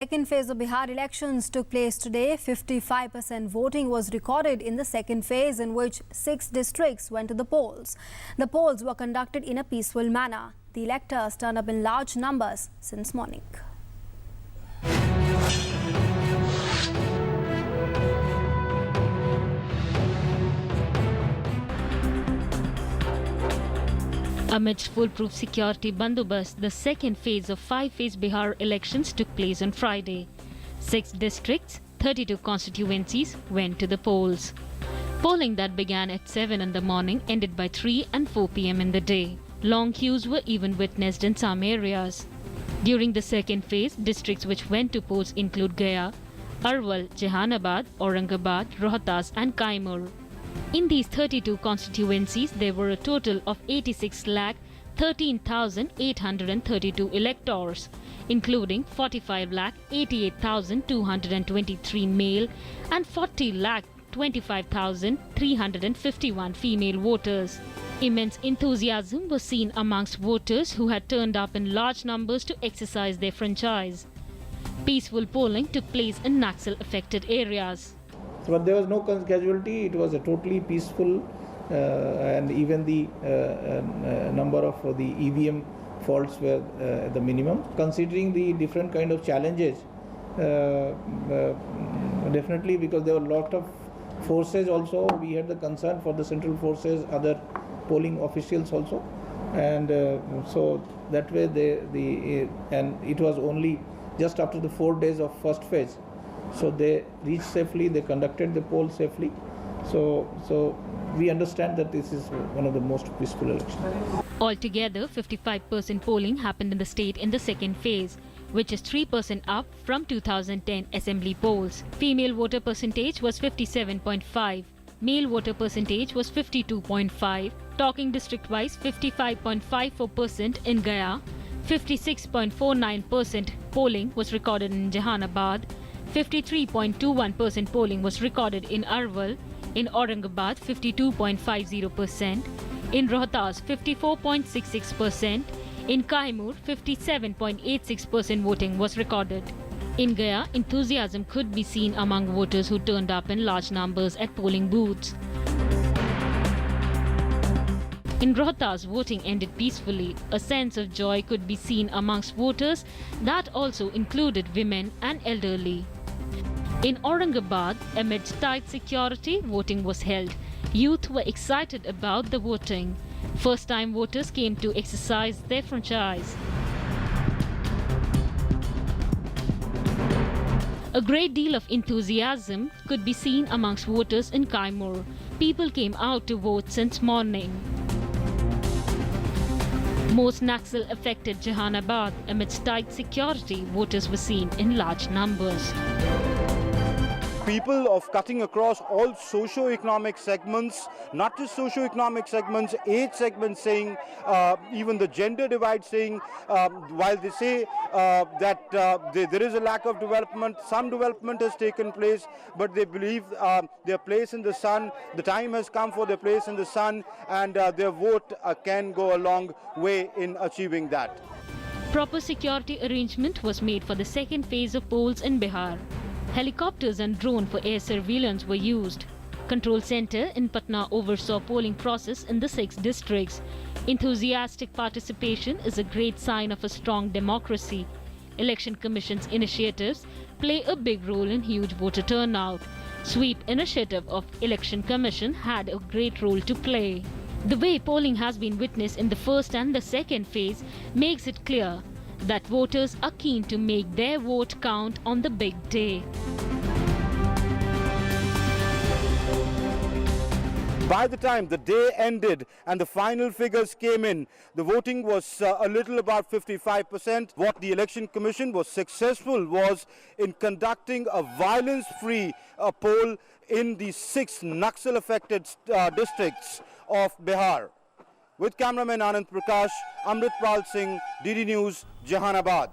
Second phase of Bihar elections took place today. 55% voting was recorded in the second phase, in which 6 districts went to the polls. The polls were conducted in a peaceful manner. The electors turned up in large numbers since morning. Amidst foolproof security bandobast, the second phase of 5-phase Bihar elections took place on Friday. 6 districts, 32 constituencies went to the polls. Polling that began at 7 in the morning ended by 3 and 4 p.m. in the day. Long queues were even witnessed in some areas. During the second phase, districts which went to polls include Gaya, Arwal, Jehanabad, Aurangabad, Rohtas and Kaimur. In these 32 constituencies, there were a total of 86,13,832 electors, including 45,88,223 male and 40,25,351 female voters. Immense enthusiasm was seen amongst voters who had turned up in large numbers to exercise their franchise. Peaceful polling took place in Naxal-affected areas. But there was no casualty. It was a totally peaceful, and even the number of the EVM faults were at the minimum. Considering the different kind of challenges, definitely, because there were a lot of forces also, we had the concern for the central forces, other polling officials also, and so that way and it was only just after the 4 days of first phase. So they reached safely, they conducted the poll safely. So we understand that this is one of the most peaceful elections. Altogether, 55% polling happened in the state in the second phase, which is 3% up from 2010 assembly polls. Female voter percentage was 57.5. Male voter percentage was 52.5. Talking district-wise, 55.54% in Gaya, 56.49% polling was recorded in Jehanabad, 53.21% polling was recorded in Arwal, in Aurangabad 52.50%, in Rohtas 54.66%, in Kaimur 57.86% voting was recorded. In Gaya, enthusiasm could be seen among voters who turned up in large numbers at polling booths. In Rohtas, voting ended peacefully. A sense of joy could be seen amongst voters that also included women and elderly. In Aurangabad, amidst tight security, voting was held. Youth were excited about the voting. First-time voters came to exercise their franchise. A great deal of enthusiasm could be seen amongst voters in Kaimur. People came out to vote since morning. Most Naxal-affected Jehanabad, amidst tight security, voters were seen in large numbers. People of cutting across all socio-economic segments, not just socio-economic segments, age segments saying, even the gender divide saying, while they say that there is a lack of development, some development has taken place, but they believe their place in the sun, the time has come for their place in the sun, and their vote can go a long way in achieving that. Proper security arrangement was made for the second phase of polls in Bihar. Helicopters and drone for air surveillance were used. Control center in Patna oversaw polling process in the 6 districts. Enthusiastic participation is a great sign of a strong democracy. Election Commission's initiatives play a big role in huge voter turnout. Sweep initiative of Election Commission had a great role to play. The way polling has been witnessed in the first and the second phase makes it clear that voters are keen to make their vote count on the big day. By the time the day ended and the final figures came in, the voting was a little about 55%. What the Election Commission was successful was in conducting a violence-free poll in the 6 Naxal-affected districts of Bihar. With cameraman Anand Prakash, Amritpal Singh, DD News, Jehanabad.